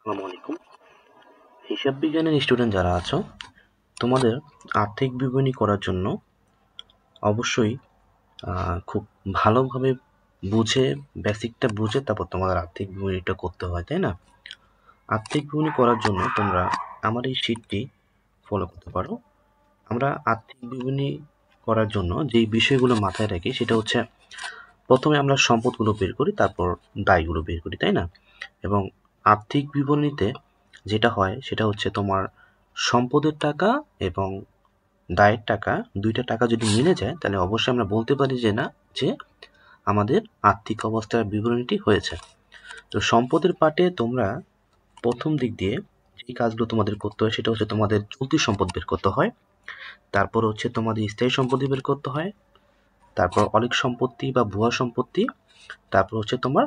আসসালামু আলাইকুম। হিসাব বিজ্ঞানের স্টুডেন্ট যারা আছো, তোমাদের আর্থিক বিবরণী করার জন্য অবশ্যই খুব ভালোভাবে বুঝে, বেসিকটা বুঝে তারপর তোমাদের আর্থিক বিবরণীটা করতে হয়, তাই না? আর্থিক বিবরণী করার জন্য তোমরা আমার এই শিটটি ফলো করতে পারো। আমরা আর্থিক বিবরণী করার জন্য যেই বিষয়গুলো মাথায় রাখি সেটা হচ্ছে, প্রথমে আমরা সম্পদগুলো বের করি, তারপর দায়গুলো বের করি, তাই না? এবং আর্থিক বিবরণীতে যেটা হয় সেটা হচ্ছে তোমার সম্পদের টাকা এবং দায়ের টাকা, দুইটা টাকা যদি মিলে যায় তাহলে অবশ্যই আমরা বলতে পারি যে আমাদের আর্থিক অবস্থার বিবরণীটি হয়েছে। তো সম্পদের পার্টে তোমরা প্রথম দিক দিয়ে যে কাজগুলো তোমাদের করতে হয় সেটা হচ্ছে তোমাদের চলতি সম্পদ বের করতে হয়, তারপর হচ্ছে তোমাদের স্থায়ী সম্পত্তি বের করতে হয়, তারপর অলীক সম্পত্তি বা ভুয়া সম্পত্তি, তারপর হচ্ছে তোমার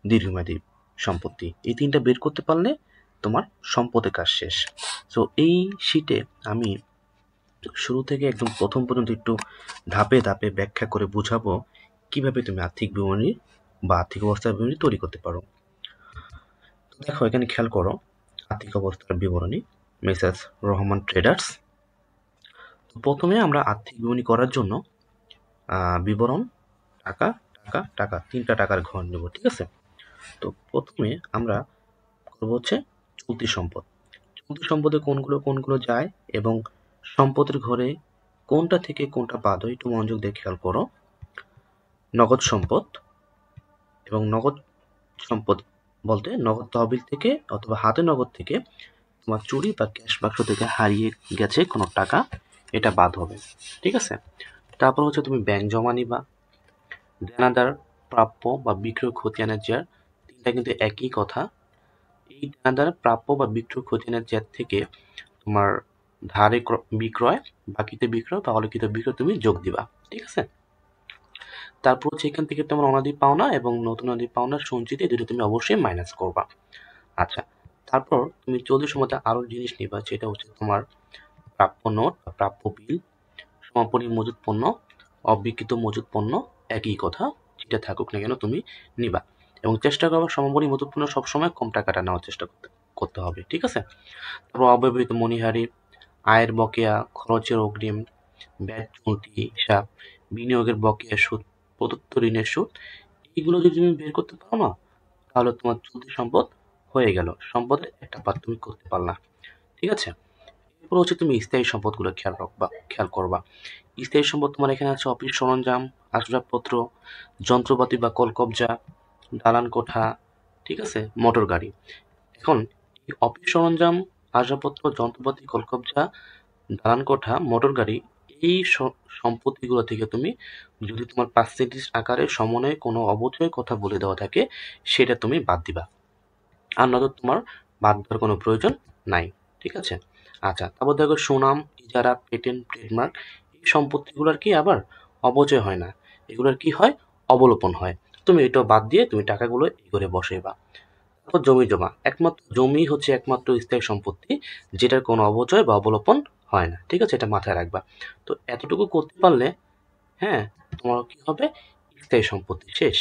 দীর্ঘমেয়াদী সম্পত্তি। এই তিনটা বের করতে পারলে তোমার সম্পদের কাজ শেষ। সো এই শীটে আমি শুরু থেকে একদম প্রথম পর্যন্ত একটু ধাপে ধাপে ব্যাখ্যা করে বুঝাবো কিভাবে তুমি আর্থিক বিবরণী বা আর্থিক অবস্থার বিবরণী তৈরি করতে পারো। তো দেখো, এখানে খেয়াল করো, আর্থিক অবস্থার বিবরণী, মেসার্স রহমান ট্রেডার্স। প্রথমে আমরা আর্থিক বিবরণী করার জন্য বিবরণ, টাকা, টাকা, টাকা, তিনটা টাকার ঘর নেব, ঠিক আছে? তো প্রথমে আমরা করবো হচ্ছে চলতি সম্পদ। চলতি সম্পদে কোনগুলো কোনগুলো যায় এবং সম্পদের ঘরে কোনটা থেকে কোনটা বাদ হয় একটু মনোযোগ দিয়ে খেয়াল করো। নগদ সম্পদ, এবং নগদ সম্পদ বলতে নগদ তহবিল থেকে অথবা হাতে নগদ থেকে তোমার চুরি বা ক্যাশ বাক্স থেকে হারিয়ে গেছে কোনো টাকা, এটা বাদ হবে, ঠিক আছে? তারপর হচ্ছে তুমি ব্যাংক জমা নিবা, দেনাদার, প্রাপ্য বা বিক্রয় খতিয়ানের জের, তিনটা কিন্তু একই কথা। এই দেনাদার, প্রাপ্য বা বিক্রয় খতিয়ানের জের থেকে তোমার ধারে বিক্রয়, বাকিতে বিক্রয় বা অলিখিত বিক্রয় তুমি যোগ দিবা, ঠিক আছে? তারপর হচ্ছে এখান থেকে তোমার অনাদি পাওনা এবং নতুন অনাদি পাওনার সঞ্চিতি, দুটো তুমি অবশ্যই মাইনাস করবা। আচ্ছা, তারপর তুমি চলতি সময়তে আরো জিনিস নিবা, যেটা হচ্ছে তোমার প্রাপ্য নোট বা প্রাপ্য বিল, সমাপনী মজুত পণ্য, অবিকৃত মজুত পণ্য, একই কথা, যেটা থাকুক না কেন তুমি নিবা, এবং চেষ্টা করবা সমাপনী মজুত পণ্য সবসময় কম টাকাটা নেওয়ার চেষ্টা করতে হবে, ঠিক আছে? তারপর অব্যবহৃত মণিহারি, আয়ের বকেয়া, খরচের অগ্রিম, ব্যাট চলতি হিসাব, বিনিয়োগের বকেয়া সুদ, প্রদত্ত ঋণের সুদ, এগুলো যদি তুমি বের করতে পারো না, তাহলে তোমার চলতি সম্পদ হয়ে গেল, সম্পদের একটা পার্ট তুমি করতে পারলা, ঠিক আছে? এরপর হচ্ছে তুমি স্থায়ী সম্পদগুলো খেয়াল করবা। স্থায়ী সম্পদ তোমার এখানে আছে অফিস সরঞ্জাম, আসবাবপত্র, যন্ত্রপাতি বা কলকবজা, দালান কোঠা, ঠিক আছে, মোটর গাড়ি। এখন এই অফিস সরঞ্জাম, আসবাবপত্র, যন্ত্রপাতি, কলকবজা, দালান কোঠা, মোটর গাড়ি, এই সম্পত্তিগুলো থেকে তুমি যদি তোমার পার্সেন্টেজ আকারে সমন্বয়ে কোনো অবচয়ের কথা বলে দেওয়া থাকে, সেটা তুমি বাদ দিবা, আর নয়তো তোমার বাদ দেওয়ার কোনো প্রয়োজন নাই, ঠিক আছে? আচ্ছা, তারপর দেখো সুনাম, ইজারা, পেটেন্ট, ট্রেডমার্ক, এই সম্পত্তিগুলোর কি আবার অপচয় হয় না, এগুলোর কি হয়, অবলোপন হয়। তুমি এটা বাদ দিয়ে তুমি টাকাগুলো এই করে বসাইবা। তারপর জমি জমা, একমাত্র জমি হচ্ছে একমাত্র স্থায়ী সম্পত্তি যেটার কোনো অপচয় বা অবলোপন হয় না, ঠিক আছে? এটা মাথায় রাখবা। তো এতটুকু করতে পারলে, হ্যাঁ, তোমার কি হবে, স্থায়ী সম্পত্তি শেষ।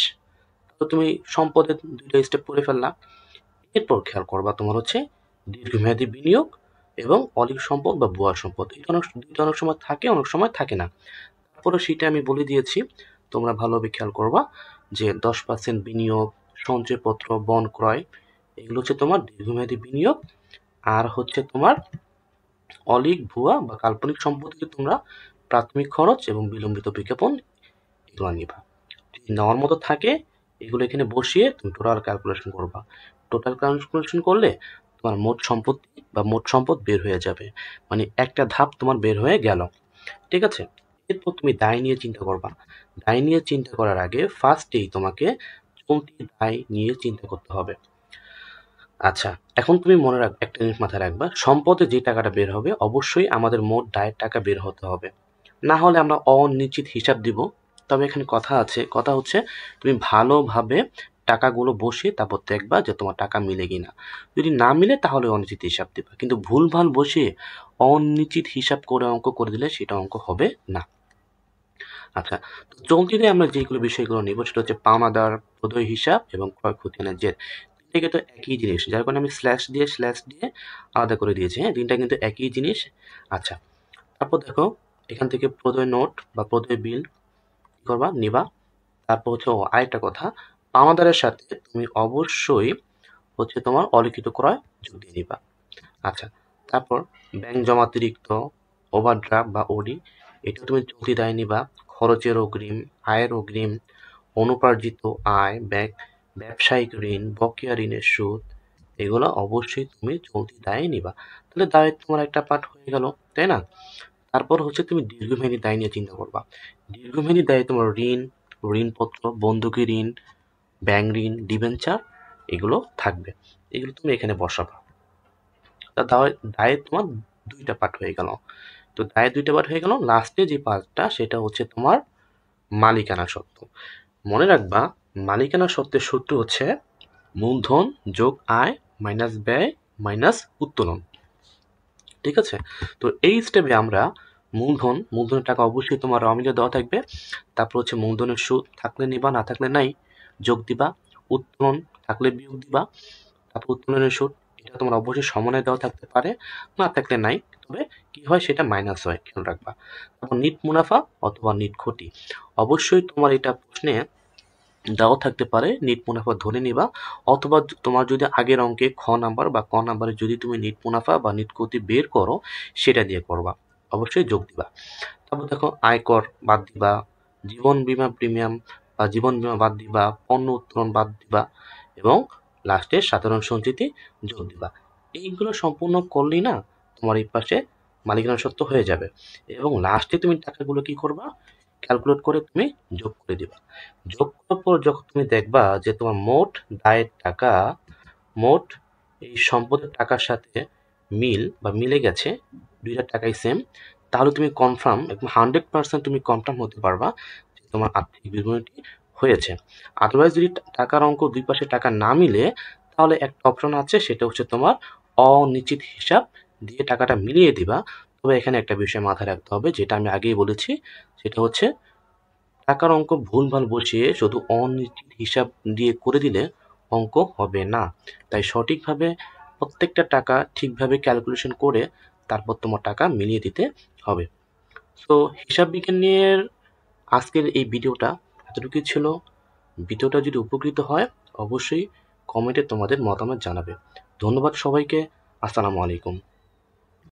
তো তুমি সম্পদের দুইটা স্টেপ করে ফেললা। এরপর খেয়াল করবা তোমার হচ্ছে দীর্ঘমেয়াদী বিনিয়োগ এবং অলীক সম্পদ বা ভুয়া সম্পদ। দুইটা অনেক সময় থাকে, অনেক সময় থাকে না। তারপরে সেটা আমি বলে দিয়েছি, তোমরা ভালোভাবে খেয়াল করবা যে 10% বিনিয়োগ, সঞ্চয়পত্র, বন্ড ক্রয়, এগুলো হচ্ছে তোমার দীর্ঘমেয়াদী বিনিয়োগ। আর হচ্ছে তোমার অলীক, ভুয়া বা কাল্পনিক সম্পত্তিতে তোমরা প্রাথমিক খরচ এবং বিলম্বিত বিজ্ঞাপন, এগুলো নিবা। যদি নেওয়ার মতো থাকে, এগুলো এখানে বসিয়ে তুমি টোটাল ক্যালকুলেশন করবা। টোটাল ক্যালকুলেশন করলে তোমার মোট সম্পত্তি বা মোট সম্পদ বের হয়ে যাবে, মানে একটা ধাপ তোমার বের হয়ে গেল, ঠিক আছে? এরপর তুমি দায় নিয়ে চিন্তা করবা। দায় নিয়ে চিন্তা করার আগে ফার্স্টেই তোমাকে চলতি দায় নিয়ে চিন্তা করতে হবে। আচ্ছা, এখন তুমি মনে রাখ, একটা জিনিস মাথায় রাখবা, সম্পদে যে টাকাটা বের হবে অবশ্যই আমাদের মোট দায়ের টাকা বের হতে হবে, না হলে আমরা অনিশ্চিত হিসাব দিব। তবে এখানে কথা আছে, কথা হচ্ছে তুমি ভালোভাবে টাকাগুলো বসিয়ে তারপর দেখবা যে তোমার টাকা মিলে কিনা। যদি না মিলে তাহলে অনিশ্চিত হিসাব দিবা, কিন্তু ভুলভাল বসিয়ে অনিশ্চিত হিসাব করে অঙ্ক করে দিলে সেটা অঙ্ক হবে না। আচ্ছা, তো চলতিতে আমরা যেগুলো বিষয়গুলো নেব সেটা হচ্ছে পাওনাদার, প্রদেয় হিসাব এবং ক্ষয়ক্ষতি জের। তিনটাই কিন্তু একই জিনিস, যার কারণে আমি স্ল্যাশ দিয়ে আলাদা করে দিয়েছি। হ্যাঁ, তিনটা কিন্তু একই জিনিস। আচ্ছা, তারপর দেখো এখান থেকে প্রদয় নোট বা প্রদয় বিল কি করবা, নিবা। তারপর হচ্ছে আরেকটা কথা, পাওনাদারের সাথে তুমি অবশ্যই হচ্ছে তোমার অলিখিত ক্রয় যোগ দিয়ে নিবা। আচ্ছা, তারপর ব্যাংক জমাতিরিক্ত, ওভারড্রাফট বা ওডি, এটা তুমি চলতি দায় নিবা। খরচের অগ্রিম, আয়ের অগ্রিম, অনুপার্জিত আয়, ব্যবসায়িক ঋণ, বকেয়া ঋণের সুদ, এগুলো অবশ্যই তুমি চলতি দায়ে নিবা। তাহলে দায়ের তোমার একটা পার্ট হয়ে গেল, তাই না? তারপর হচ্ছে তুমি দীর্ঘমেয়াদী দায় নিয়ে চিন্তা করবা। দীর্ঘমেয়াদী দায়ে তোমার ঋণ, ঋণপত্র, বন্ধকি ঋণ, ব্যাংক ঋণ, ডিবেঞ্চার, এগুলো থাকবে। এগুলো তুমি এখানে বসাবা। তা দায়ের তোমার দুইটা পার্ট হয়ে গেল। তো দায়ের দুইটা পার্ট হয়ে গেল, লাস্টে যে পার্টটা সেটা হচ্ছে তোমার মালিকানা সত্ত্ব। মনে রাখবা, মালিকানা সত্ত্বের সূত্র হচ্ছে মূলধন যোগ আয় মাইনাস ব্যয় মাইনাস উত্তোলন। ঠিক আছে? তো এই স্টেপে আমরা মূলধনের টাকা অবশ্যই তোমার অমিলে দেওয়া থাকবে। তারপর হচ্ছে মূলধনের সুদ থাকলে নিবা, না থাকলে নাই, যোগ দিবা। উত্তোলন থাকলে বিয়োগ দিবা। তারপর উত্তোলনের সুদ, এটা তোমার অবশ্যই সমন্বয় দেওয়া থাকতে পারে, না থাকলে নাই, তবে কি হয় সেটা মাইনাস হয়, খেয়াল রাখবা। তারপর নিট মুনাফা অথবা নিট ক্ষতি, অবশ্যই তোমার এটা প্রশ্নে দেওয়া থাকতে পারে, নিট মুনাফা ধরে নিবা। অথবা তোমার যদি আগের অঙ্কে খ নাম্বার বা ক নাম্বারে যদি তুমি নিট মুনাফা বা নিট ক্ষতি বের করো, সেটা দিয়ে করবা, অবশ্যই যোগ দিবা। তারপর দেখো আয়কর বাদ দিবা, জীবন বীমা প্রিমিয়াম বা জীবন বীমা বাদ দিবা, পণ্য উত্তোলন বাদ দিবা, এবং লাস্টে সাধারণ সঞ্চিতি যোগ দিবা। এইগুলো সম্পূর্ণ করলেই না তোমার এই পাশে মালিকানা সত্ত্ব হয়ে যাবে। এবং লাস্টে তুমি টাকাগুলো কি করবা, ক্যালকুলেট করে তুমি যোগ করে দিবা। যোগ করার পর যখন তুমি দেখবা যে তোমার মোট দায়ের টাকা মোট এই সম্পদের টাকার সাথে মিলে গেছে, দুইটা টাকাই সেম, তাহলে তুমি কনফার্ম, একদম 100% তুমি কনফার্ম হতে পারবা যে তোমার আর্থিক বিবরণীটি হয়েছে। আদারওয়াইজ যদি টাকার অঙ্ক দুই পাশে টাকা না মিলে, তাহলে একটা অপশন আছে, সেটা হচ্ছে তোমার অনিশ্চিত হিসাব দিয়ে টাকাটা মিলিয়ে দিবা। তবে এখানে একটা বিষয় মাথায় রাখতে হবে, যেটা আমি আগেই বলেছি, সেটা হচ্ছে টাকার অঙ্ক ভুলভাল বসিয়ে শুধু অনিশ্চিত হিসাব দিয়ে করে দিলে অঙ্ক হবে না। তাই সঠিকভাবে প্রত্যেকটা টাকা ঠিকভাবে ক্যালকুলেশন করে তারপর তোমার টাকা মিলিয়ে দিতে হবে। সো হিসাব বিজ্ঞান নিয়ে আজকের এই ভিডিওটা এতটুকুই ছিল। ভিডিওটা যদি উপকৃত হয়, অবশ্যই কমেন্টে তোমাদের মতামত জানাবে। ধন্যবাদ সবাইকে। আসসালামু আলাইকুম।